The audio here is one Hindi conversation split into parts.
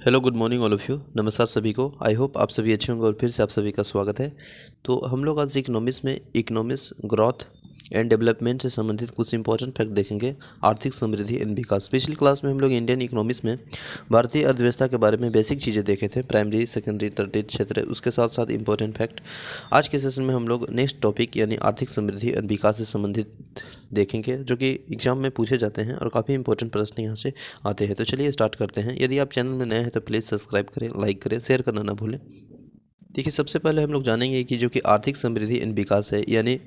Hello good morning all of you. नमस्कार सभी को। आई होप आप सभी अच्छे होंगे और फिर से आप सभी का स्वागत है। तो हम लोग आज इकोनॉमिक्स में इकोनॉमिक्स ग्रोथ एंड डेवलपमेंट से संबंधित कुछ इंपॉर्टेंट फैक्ट देखेंगे। आर्थिक समृद्धि एंड विकास। पिछली क्लास में हम लोग इंडियन इकोनॉमिक्स में भारतीय अर्थव्यवस्था के बारे में बेसिक चीज़ें देखे थे, प्राइमरी सेकेंडरी टर्टियरी क्षेत्र, उसके साथ साथ इंपॉर्टेंट फैक्ट। आज के सेशन में हम लोग नेक्स्ट टॉपिक यानी आर्थिक समृद्धि एंड विकास से संबंधित देखेंगे, जो कि एग्जाम में पूछे जाते हैं और काफ़ी इंपॉर्टेंट प्रश्न यहाँ से आते हैं। तो चलिए स्टार्ट करते हैं। यदि आप चैनल में नए हैं तो प्लीज़ सब्सक्राइब करें, लाइक करें, शेयर करना ना भूलें। देखिए, सबसे पहले हम लोग जानेंगे कि जो कि आर्थिक समृद्धि एंड विकास है यानी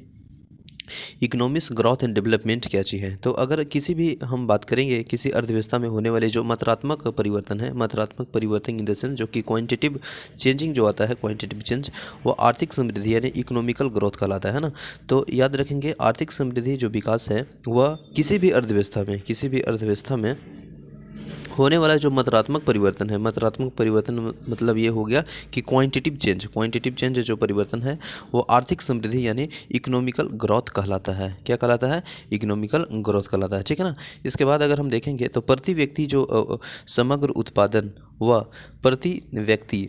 इकोनॉमिक्स ग्रोथ एंड डेवलपमेंट क्या चीज़ है। तो अगर किसी भी हम बात करेंगे किसी अर्थव्यवस्था में होने वाले जो मात्रात्मक परिवर्तन है, मात्रात्मक परिवर्तन इन द सेंस जो कि क्वांटिटेटिव चेंजिंग जो आता है, क्वांटिटेटिव चेंज, वो आर्थिक समृद्धि यानी इकोनॉमिकल ग्रोथ कहलाता है ना। तो याद रखेंगे, आर्थिक समृद्धि जो विकास है वह किसी भी अर्थव्यवस्था में होने वाला जो मात्रात्मक परिवर्तन है, मात्रात्मक परिवर्तन मतलब ये हो गया कि क्वांटिटेटिव चेंज जो परिवर्तन है वो आर्थिक समृद्धि यानी इकोनॉमिकल ग्रोथ कहलाता है। क्या कहलाता है? इकोनॉमिकल ग्रोथ कहलाता है। ठीक है ना। इसके बाद अगर हम देखेंगे तो प्रति व्यक्ति जो समग्र उत्पादन व प्रति व्यक्ति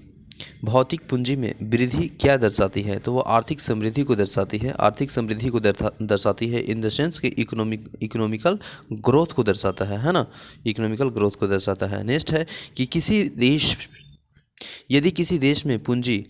भौतिक पूंजी में वृद्धि क्या दर्शाती है, तो वो आर्थिक समृद्धि को दर्शाती है। आर्थिक समृद्धि को दर्शाती है इन द सेंस कि इकोनॉमिकल ग्रोथ को दर्शाता है ना। इकोनॉमिकल ग्रोथ को दर्शाता है। नेक्स्ट है कि यदि किसी देश में पूंजी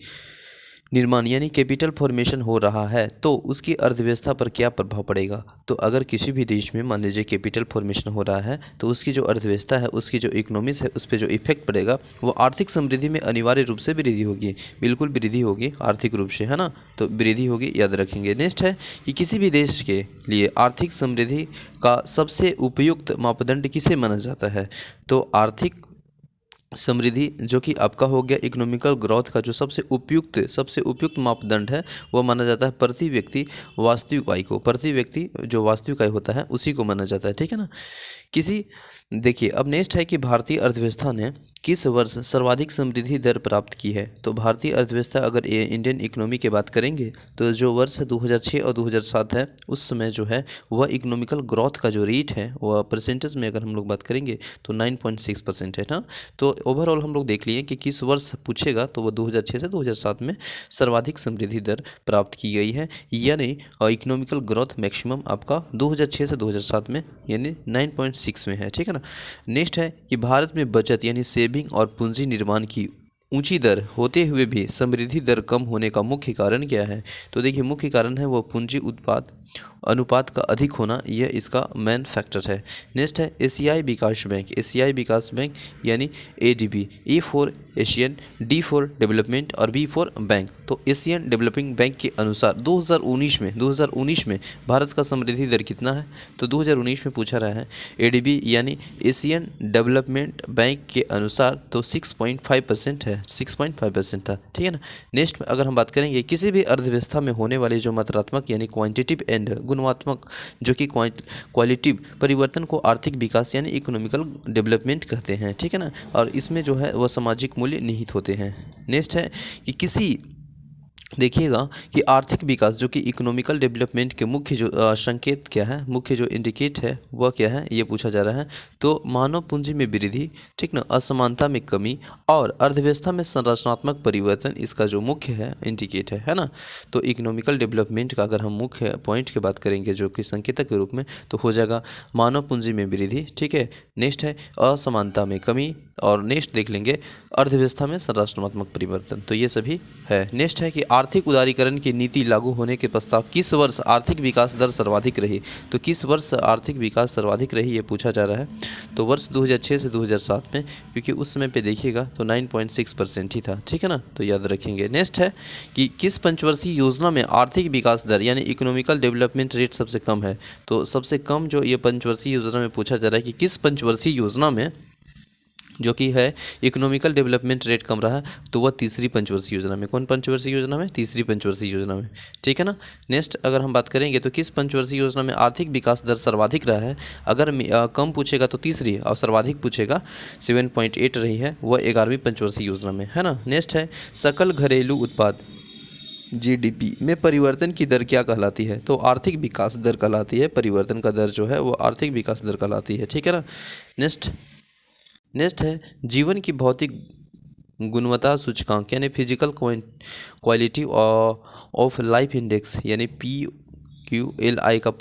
निर्माण यानी कैपिटल फॉर्मेशन हो रहा है तो उसकी अर्थव्यवस्था पर क्या प्रभाव पड़ेगा। तो अगर किसी भी देश में मान लीजिए कैपिटल फॉर्मेशन हो रहा है तो उसकी जो अर्थव्यवस्था है, उसकी जो इकोनॉमिक्स है, उस पर जो इफेक्ट पड़ेगा वो आर्थिक समृद्धि में अनिवार्य रूप से वृद्धि होगी। बिल्कुल वृद्धि होगी आर्थिक रूप से, है ना। तो वृद्धि होगी, याद रखेंगे। नेक्स्ट है कि किसी भी देश के लिए आर्थिक समृद्धि का सबसे उपयुक्त मापदंड किसे माना जाता है। तो आर्थिक समृद्धि जो कि आपका हो गया इकोनॉमिकल ग्रोथ का जो सबसे उपयुक्त मापदंड है वो माना जाता है प्रति व्यक्ति वास्तविक आय को। प्रति व्यक्ति जो वास्तविक आय होता है उसी को माना जाता है। ठीक है ना। किसी देखिए, अब नेक्स्ट है कि भारतीय अर्थव्यवस्था ने किस वर्ष सर्वाधिक समृद्धि दर प्राप्त की है। तो भारतीय अर्थव्यवस्था अगर इंडियन इकोनॉमी की बात करेंगे तो जो वर्ष 2006 और 2007 है उस समय जो है वह इकोनॉमिकल ग्रोथ का जो रेट है वह परसेंटेज में अगर हम लोग बात करेंगे तो 9.6% है ना। तो ओवरऑल हम लोग देख लिए कि किस वर्ष पूछेगा तो वह 2006 से 2007 में सर्वाधिक समृद्धि दर प्राप्त की गई है, यानी इकोनॉमिकल ग्रोथ मैक्सिमम आपका 2006 से 2007 में यानी 9.6 में है। ठीक है ना। नेक्स्ट है कि भारत में बचत यानी सेविंग और पूंजी निर्माण की ऊंची दर होते हुए भी समृद्धि दर कम होने का मुख्य कारण क्या है। तो देखिए, मुख्य कारण है वो पूंजी उत्पाद अनुपात का अधिक होना, यह इसका मेन फैक्टर है। नेक्स्ट है एशियाई विकास बैंक यानी ADB. A for Asian, D for development और बी फॉर बैंक। तो एशियन डेवलपिंग बैंक के अनुसार 2019 में भारत का समृद्धि दर कितना है। तो 2019 में पूछा रहा है एडीबी यानी एशियन डेवलपमेंट बैंक के अनुसार तो 6.5% है, 6.5% था। ठीक है ना। नेक्स्ट अगर हम बात करेंगे किसी भी अर्थव्यवस्था में होने वाले जो मात्रात्मक यानी क्वांटिटिव एंड गुणात्मक जो कि क्वालिटिव परिवर्तन को आर्थिक विकास यानी इकोनॉमिकल डेवलपमेंट कहते हैं। ठीक है ना। और इसमें जो है वह सामाजिक मूल्य निहित होते हैं। नेक्स्ट है कि देखिएगा कि आर्थिक विकास जो कि इकोनॉमिकल डेवलपमेंट के मुख्य जो संकेत क्या है, मुख्य जो इंडिकेट है वह क्या है, ये पूछा जा रहा है। तो मानव पूंजी में वृद्धि, ठीक ना, असमानता में कमी और अर्थव्यवस्था में संरचनात्मक परिवर्तन इसका जो मुख्य है इंडिकेट है ना। तो इकोनॉमिकल डेवलपमेंट का अगर हम मुख्य पॉइंट की बात करेंगे जो कि संकेतक के रूप में, तो हो जाएगा मानव पूंजी में वृद्धि। ठीक है। नेक्स्ट है असमानता में कमी और नेक्स्ट देख लेंगे अर्थव्यवस्था में संरचनात्मक परिवर्तन। तो ये सभी है। नेक्स्ट है कि आर्थिक उदारीकरण की नीति लागू होने के पश्चात किस वर्ष आर्थिक विकास दर सर्वाधिक रही। तो किस वर्ष आर्थिक विकास सर्वाधिक रही ये पूछा जा रहा है। तो वर्ष 2006 से 2007 में, क्योंकि उस समय पे देखिएगा तो 9.6% ही था। ठीक है ना। तो याद रखेंगे। नेक्स्ट है कि किस पंचवर्षीय योजना में आर्थिक विकास दर यानी इकोनॉमिकल डेवलपमेंट रेट सबसे कम है। तो सबसे कम जो ये पंचवर्षीय योजना में पूछा जा रहा है कि किस पंचवर्षीय योजना में जो कि है इकोनॉमिकल डेवलपमेंट रेट कम रहा है, तो वह तीसरी पंचवर्षीय योजना में। कौन पंचवर्षीय योजना में? तीसरी पंचवर्षीय योजना में। ठीक है ना। नेक्स्ट अगर हम बात करेंगे तो किस पंचवर्षीय योजना में आर्थिक विकास दर सर्वाधिक रहा है। अगर कम पूछेगा तो तीसरी और सर्वाधिक पूछेगा 7.8 रही है, वह 11वीं पंचवर्षीय योजना में, है ना। नेक्स्ट है सकल घरेलू उत्पाद जीडीपी में परिवर्तन की दर क्या कहलाती है। तो आर्थिक विकास दर कहलाती है। परिवर्तन का दर जो है वो आर्थिक विकास दर कहलाती है। ठीक है ना। नेक्स्ट है जीवन की भौतिक गुणवत्ता सूचकांक यानी physical quality of life index यानी PQLI का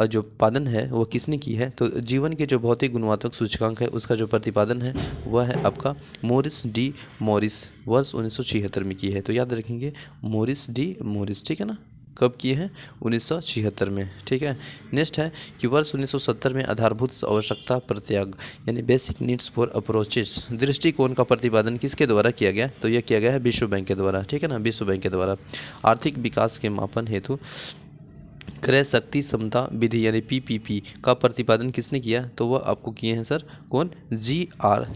जो प्रतिपादन है वह किसने की है? तो जीवन के जो भौतिक गुणवत्ता सूचकांक है उसका जो प्रतिपादन है वह है आपका मॉरिस वर्ष 1976 में की है। तो याद रखेंगे मॉरिस, ठीक है ना। कब किए हैं? 1976 में, ठीक है। नेक्स्ट है कि वर्ष 1970 में आधारभूत आवश्यकता प्रत्याग यानी बेसिक नीड्स फॉर अप्रोचेस दृष्टिकोण का प्रतिपादन किसके द्वारा किया गया? तो यह किया गया है विश्व बैंक के द्वारा, ठीक है ना, विश्व बैंक के द्वारा। आर्थिक विकास के मापन हेतु क्रय शक्ति समता विधि यानी PPP का प्रतिपादन किसने किया? तो वह आपको किए हैं सर, कौन? जी आर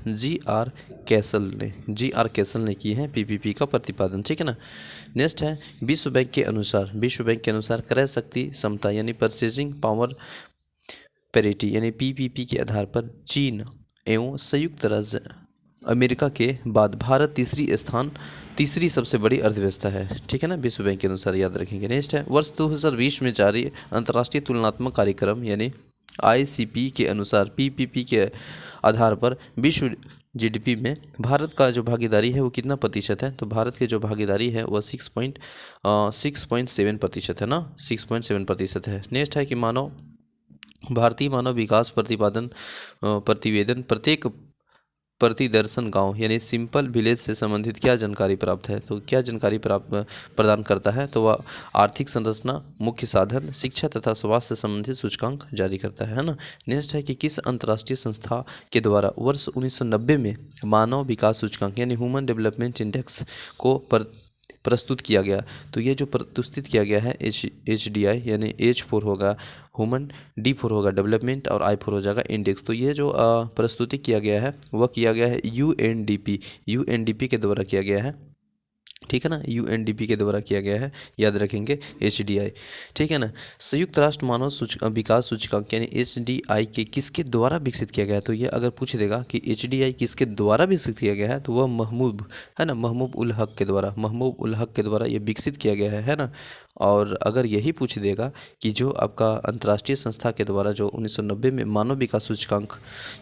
कैसल ने किए हैं PPP का प्रतिपादन, ठीक है ना। नेक्स्ट है विश्व बैंक के अनुसार क्रय शक्ति समता यानी परचेजिंग पावर पैरिटी यानी PPP के आधार पर चीन एवं संयुक्त राज्य अमेरिका के बाद भारत तीसरी सबसे बड़ी अर्थव्यवस्था है, ठीक है ना, विश्व बैंक के अनुसार, याद रखेंगे। नेक्स्ट है वर्ष 2020 में जारी अंतर्राष्ट्रीय तुलनात्मक कार्यक्रम यानी ICP के अनुसार PPP के आधार पर विश्व GDP में भारत का जो भागीदारी है वो कितना प्रतिशत है? तो भारत की जो भागीदारी है वह 6.7% है ना, 6.7% है। नेक्स्ट है कि भारतीय मानव विकास प्रतिवेदन प्रत्येक प्रतिदर्शन गांव यानी सिंपल विलेज से संबंधित क्या जानकारी प्राप्त है? तो क्या जानकारी प्रदान करता है? तो वह आर्थिक संरचना, मुख्य साधन, शिक्षा तथा स्वास्थ्य से संबंधित सूचकांक जारी करता है ना। नेक्स्ट है कि किस अंतर्राष्ट्रीय संस्था के द्वारा वर्ष 1990 में मानव विकास सूचकांक यानी ह्यूमन डेवलपमेंट इंडेक्स को प्रस्तुत किया गया? तो ये जो प्रस्तुत किया गया है HDI यानी H4 होगा ह्यूमन, D4 होगा डेवलपमेंट और I4 हो जाएगा इंडेक्स। तो ये जो प्रस्तुति किया गया है वह किया गया है UNDP के द्वारा किया गया है, ठीक है ना, UNDP के द्वारा किया गया है, याद रखेंगे HDI, ठीक है ना। संयुक्त राष्ट्र मानव विकास सूचकांक यानी HDI के किसके द्वारा विकसित किया गया है? तो ये अगर पूछ देगा कि HDI किसके द्वारा विकसित किया गया है तो वह महमूद उल हक के द्वारा ये विकसित किया गया है ना। और अगर यही पूछ देगा कि जो आपका अंतर्राष्ट्रीय संस्था के द्वारा जो 1990 में मानव विकास सूचकांक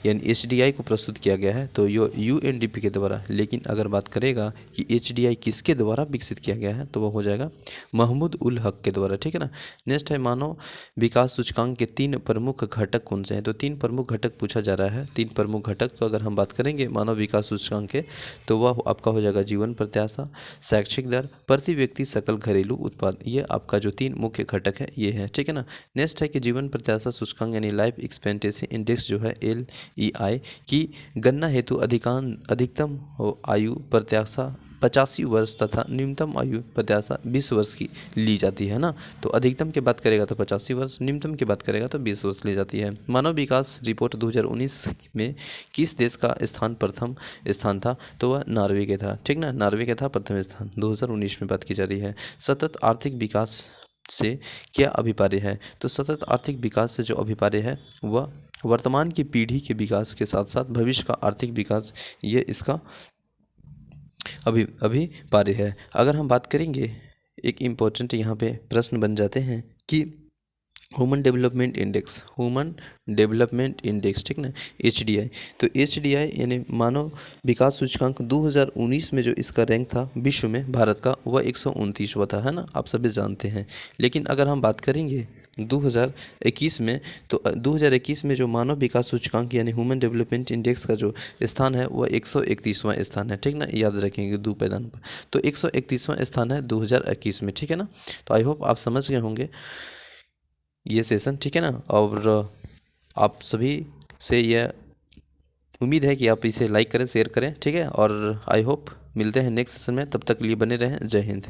यानी HDI को प्रस्तुत किया गया है तो UNDP के द्वारा, लेकिन अगर बात करेगा कि HDI किसके द्वारा विकसित किया गया है तो वह हो जाएगा महमूद उल हक के द्वारा, ठीक है ना। नेक्स्ट है मानव विकास सूचकांक के 3 प्रमुख घटक कौन से हैं? तो 3 प्रमुख घटक पूछा जा रहा है, 3 प्रमुख घटक। तो अगर हम बात करेंगे मानव विकास सूचकांक के तो वह आपका हो जाएगा जीवन प्रत्याशा, शैक्षिक दर, प्रति व्यक्ति सकल घरेलू उत्पाद। ये आपका जो 3 मुख्य घटक है ये है, ठीक है ना। नेक्स्ट है कि जीवन प्रत्याशा सूचकांक यानी लाइफ एक्सपेक्टेंसी इंडेक्स जो है LEI की गणना हेतु अधिकतम आयु प्रत्याशा 85 वर्ष तथा न्यूनतम आयु प्रत्याशा 20 वर्ष की ली जाती है ना। तो अधिकतम की बात करेगा तो 85 वर्ष, न्यूनतम की बात करेगा तो 20 वर्ष ली जाती है। मानव विकास रिपोर्ट 2019 में किस देश का प्रथम स्थान था? तो वह नॉर्वे के था, ठीक ना, नॉर्वे का था प्रथम स्थान, 2019 में बात की जा रही है। सतत आर्थिक विकास से क्या अभिप्राय है? तो सतत आर्थिक विकास से जो अभिप्राय है वह वर्तमान की पीढ़ी के विकास के साथ साथ भविष्य का आर्थिक विकास, ये इसका अभिप्राय है। अगर हम बात करेंगे एक इम्पोर्टेंट यहाँ पे प्रश्न बन जाते हैं कि ह्यूमन डेवलपमेंट इंडेक्स, ठीक ना, HDI। तो HDI यानी मानव विकास सूचकांक 2019 में जो इसका रैंक था विश्व में भारत का वह 129वां था, है ना, आप सभी जानते हैं। लेकिन अगर हम बात करेंगे 2021 में तो 2021 में जो मानव विकास सूचकांक यानी ह्यूमन डेवलपमेंट इंडेक्स का जो स्थान है वह 131वां स्थान है, ठीक ना, याद रखेंगे 2 पैदान पर। तो 131वां स्थान है 2021 में, ठीक है ना। तो आई होप आप समझ गए होंगे ये सेशन, ठीक है ना। और आप सभी से यह उम्मीद है कि आप इसे लाइक करें, शेयर करें, ठीक है। और आई होप मिलते हैं नेक्स्ट सेशन में, तब तक के लिए बने रहें। जय हिंद।